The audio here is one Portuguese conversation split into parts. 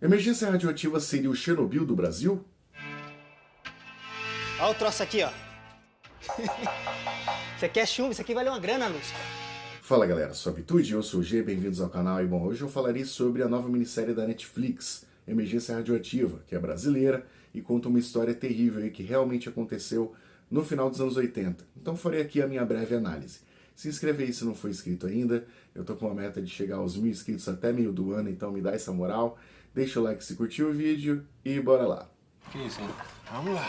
Emergência radioativa seria o Chernobyl do Brasil? Olha o troço aqui, ó. Você quer chumbo? Isso aqui vale uma grana, Lúcio. Fala galera, sou a Habitude, eu sou o G, bem-vindos ao canal. E bom, hoje eu falarei sobre a nova minissérie da Netflix, Emergência Radioativa, que é brasileira e conta uma história terrível aí que realmente aconteceu no final dos anos 80. Então farei aqui a minha breve análise. Se inscreve aí se não for inscrito ainda, eu tô com uma meta de chegar aos 1000 inscritos até meio do ano, então me dá essa moral. Deixa o like se curtiu o vídeo e bora lá. Que isso, hein? Vamos lá.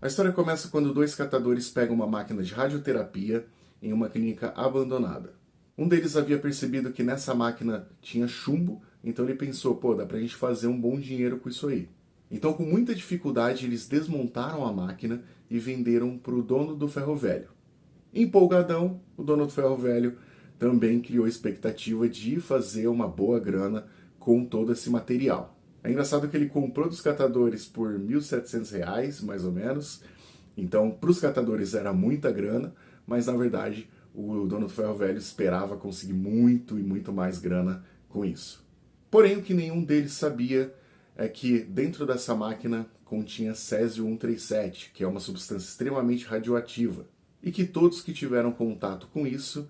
A história começa quando dois catadores pegam uma máquina de radioterapia em uma clínica abandonada. Um deles havia percebido que nessa máquina tinha chumbo, então ele pensou, pô, dá pra gente fazer um bom dinheiro com isso aí. Então, com muita dificuldade, eles desmontaram a máquina e venderam para o dono do ferro velho. Empolgadão, o dono do ferro velho também criou a expectativa de fazer uma boa grana com todo esse material. É engraçado que ele comprou dos catadores por R$ 1.700, mais ou menos. Então, para os catadores era muita grana, mas na verdade o dono do ferro velho esperava conseguir muito e muito mais grana com isso. Porém, o que nenhum deles sabia é que dentro dessa máquina continha Césio-137, que é uma substância extremamente radioativa, e que todos que tiveram contato com isso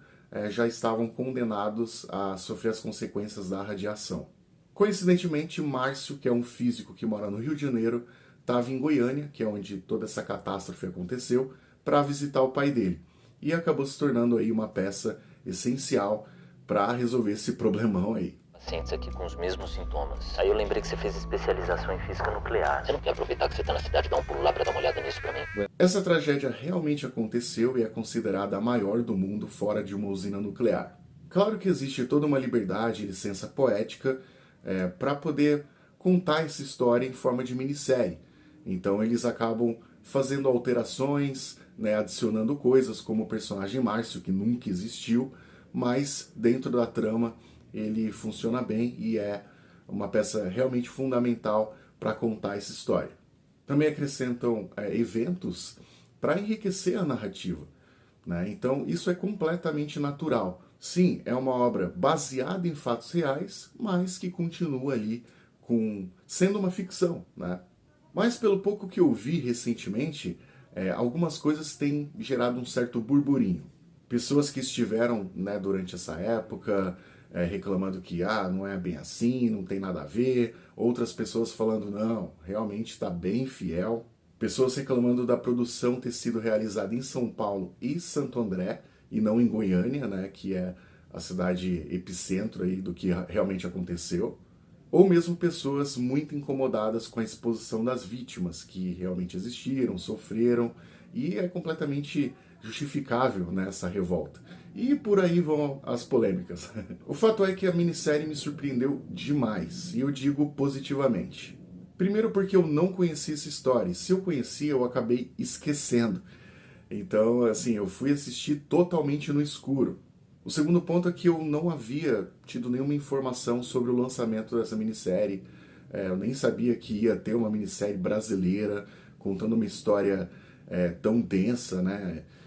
já estavam condenados a sofrer as consequências da radiação. Coincidentemente, Márcio, que é um físico que mora no Rio de Janeiro, estava em Goiânia, que é onde toda essa catástrofe aconteceu, para visitar o pai dele. E acabou se tornando aí uma peça essencial para resolver esse problemão aí. Pacientes aqui com os mesmos sintomas. Aí eu lembrei que você fez especialização em física nuclear. Você não quer aproveitar que você tá na cidade e dar um pulo lá pra dar uma olhada nisso pra mim? Essa tragédia realmente aconteceu e é considerada a maior do mundo fora de uma usina nuclear. Claro que existe toda uma liberdade e licença poética para poder contar essa história em forma de minissérie. Então eles acabam fazendo alterações, adicionando coisas como o personagem Márcio, que nunca existiu, mas dentro da trama ele funciona bem e é uma peça realmente fundamental para contar essa história. Também acrescentam eventos para enriquecer a narrativa. Então isso é completamente natural. Sim, é uma obra baseada em fatos reais, mas que continua ali sendo uma ficção. Mas pelo pouco que eu vi recentemente, algumas coisas têm gerado um certo burburinho. Pessoas que estiveram durante essa época reclamando que não é bem assim, não tem nada a ver. Outras pessoas falando, não, realmente está bem fiel. Pessoas reclamando da produção ter sido realizada em São Paulo e Santo André, e não em Goiânia, que é a cidade epicentro aí do que realmente aconteceu. Ou mesmo pessoas muito incomodadas com a exposição das vítimas, que realmente existiram, sofreram, e é completamente justificável essa revolta. E por aí vão as polêmicas. O fato é que a minissérie me surpreendeu demais, e eu digo positivamente. Primeiro porque eu não conhecia essa história, e se eu conhecia eu acabei esquecendo. Então, assim, eu fui assistir totalmente no escuro. O segundo ponto é que eu não havia tido nenhuma informação sobre o lançamento dessa minissérie. Eu nem sabia que ia ter uma minissérie brasileira contando uma história tão densa,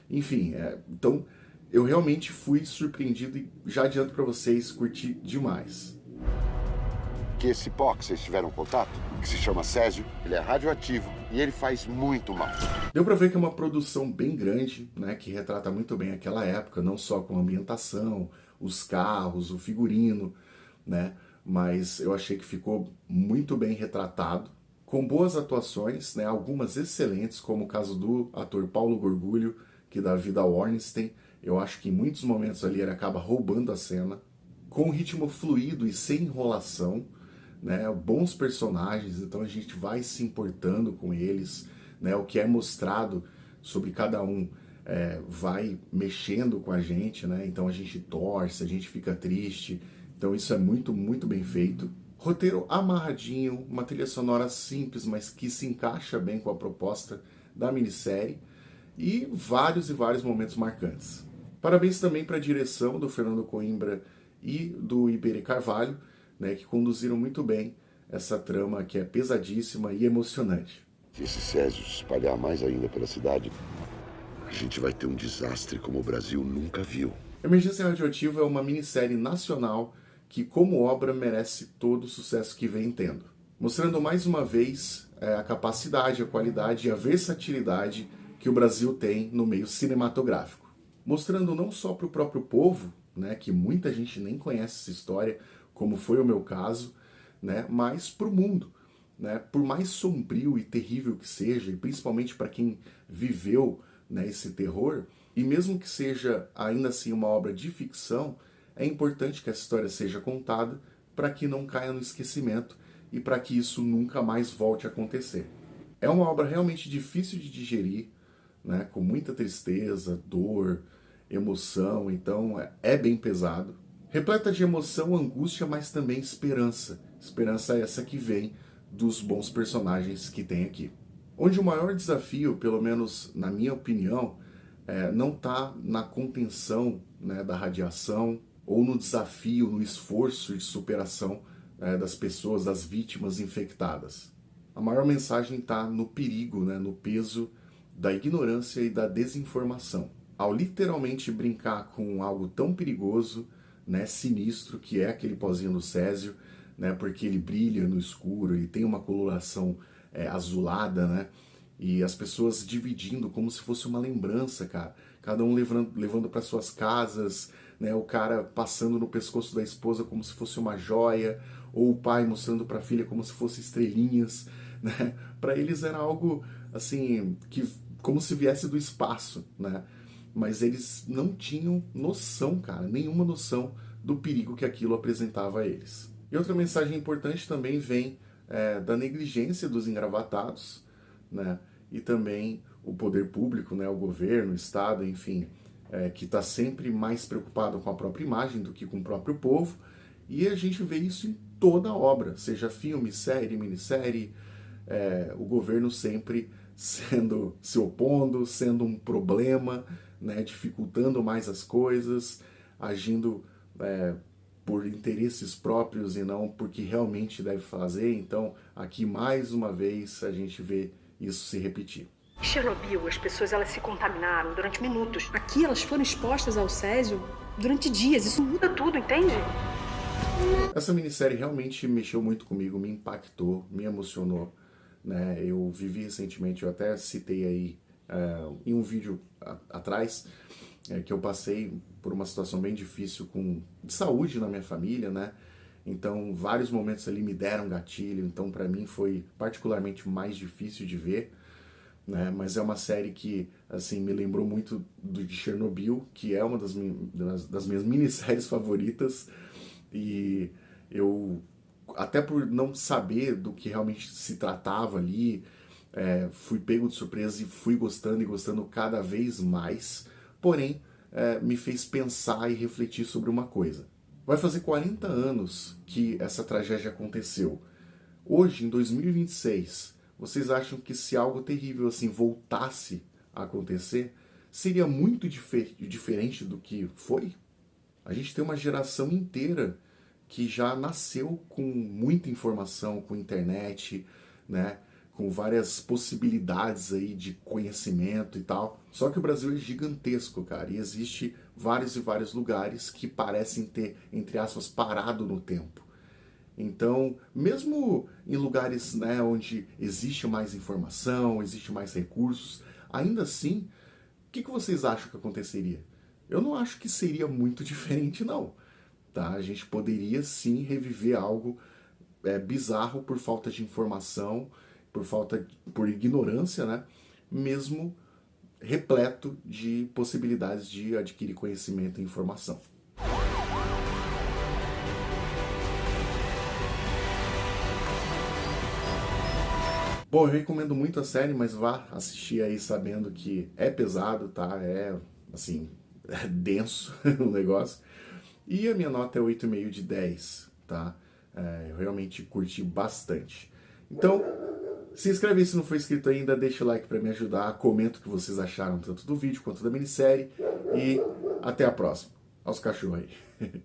Enfim, então eu realmente fui surpreendido e já adianto para vocês, curti demais. Que esse pó que vocês tiveram contato, que se chama Césio, ele é radioativo e ele faz muito mal. Deu pra ver que é uma produção bem grande, que retrata muito bem aquela época, não só com a ambientação, os carros, o figurino, mas eu achei que ficou muito bem retratado, com boas atuações, algumas excelentes, como o caso do ator Paulo Gorgulho, que dá vida ao Ornstein. Eu acho que em muitos momentos ali ele acaba roubando a cena, com um ritmo fluido e sem enrolação, bons personagens, então a gente vai se importando com eles, o que é mostrado sobre cada um vai mexendo com a gente, então a gente torce, a gente fica triste, então isso é muito, muito bem feito. Roteiro amarradinho, uma trilha sonora simples, mas que se encaixa bem com a proposta da minissérie, e vários momentos marcantes. Parabéns também para a direção do Fernando Coimbra e do Iberê Carvalho, que conduziram muito bem essa trama que é pesadíssima e emocionante. Se esse Césio se espalhar mais ainda pela cidade, a gente vai ter um desastre como o Brasil nunca viu. Emergência Radioativa é uma minissérie nacional que, como obra, merece todo o sucesso que vem tendo, mostrando mais uma vez a capacidade, a qualidade e a versatilidade que o Brasil tem no meio cinematográfico. Mostrando não só para o próprio povo, né, que muita gente nem conhece essa história, como foi o meu caso, né, mas para o mundo. Né, por mais sombrio e terrível que seja, e principalmente para quem viveu, né, esse terror, e mesmo que seja ainda assim uma obra de ficção, é importante que essa história seja contada para que não caia no esquecimento e para que isso nunca mais volte a acontecer. É uma obra realmente difícil de digerir, né, com muita tristeza, dor, emoção, então é bem pesado. Repleta de emoção, angústia, mas também esperança. Esperança essa que vem dos bons personagens que tem aqui. Onde o maior desafio, pelo menos na minha opinião, não está na contenção, né, da radiação ou no desafio, no esforço de superação das pessoas, das vítimas infectadas. A maior mensagem está no perigo, né, no peso da ignorância e da desinformação. Ao literalmente brincar com algo tão perigoso, né, sinistro, que é aquele pozinho do césio, né, porque ele brilha no escuro, ele tem uma coloração azulada, né, e as pessoas dividindo como se fosse uma lembrança, cara. Cada um levando para suas casas, né, o cara passando no pescoço da esposa como se fosse uma joia, ou o pai mostrando para a filha como se fosse estrelinhas, né. Para eles era algo assim que como se viesse do espaço, né. Mas eles não tinham noção, cara, nenhuma noção do perigo que aquilo apresentava a eles. E outra mensagem importante também vem da negligência dos engravatados, né? E também o poder público, né? O governo, o Estado, enfim, que está sempre mais preocupado com a própria imagem do que com o próprio povo. E a gente vê isso em toda a obra, seja filme, série, minissérie, o governo sempre se opondo, sendo um problema, né? Dificultando mais as coisas, agindo por interesses próprios e não porque realmente deve fazer. Então, aqui mais uma vez a gente vê isso se repetir. Em Chernobyl, as pessoas elas se contaminaram durante minutos. Aqui elas foram expostas ao césio durante dias. Isso muda tudo, entende? Essa minissérie realmente mexeu muito comigo, me impactou, me emocionou, né? Eu vivi recentemente, eu até citei aí em um vídeo atrás, que eu passei por uma situação bem difícil de saúde na minha família, né? Então, vários momentos ali me deram gatilho, então para mim foi particularmente mais difícil de ver, né? Mas é uma série que, assim, me lembrou muito de Chernobyl, que é uma das minhas minisséries favoritas, e eu, até por não saber do que realmente se tratava ali, fui pego de surpresa e fui gostando e gostando cada vez mais, porém, me fez pensar e refletir sobre uma coisa. Vai fazer 40 anos que essa tragédia aconteceu. Hoje, em 2026, vocês acham que se algo terrível assim voltasse a acontecer, seria muito diferente do que foi? A gente tem uma geração inteira que já nasceu com muita informação, com internet, né? Com várias possibilidades aí de conhecimento e tal. Só que o Brasil é gigantesco, cara, e existe vários e vários lugares que parecem ter, entre aspas, parado no tempo. Então, mesmo em lugares, né, onde existe mais informação, existe mais recursos, ainda assim, o que vocês acham que aconteceria? Eu não acho que seria muito diferente, não. Tá? A gente poderia sim reviver algo bizarro por falta de informação, por ignorância, né? Mesmo repleto de possibilidades de adquirir conhecimento e informação. Bom, eu recomendo muito a série, mas vá assistir aí sabendo que é pesado, tá? Assim, é denso o negócio. E a minha nota é 8,5 de 10, tá? Eu realmente curti bastante. Então, se inscreve aí se não for inscrito ainda, deixa o like para me ajudar, comenta o que vocês acharam tanto do vídeo quanto da minissérie e até a próxima. Aos cachorros aí.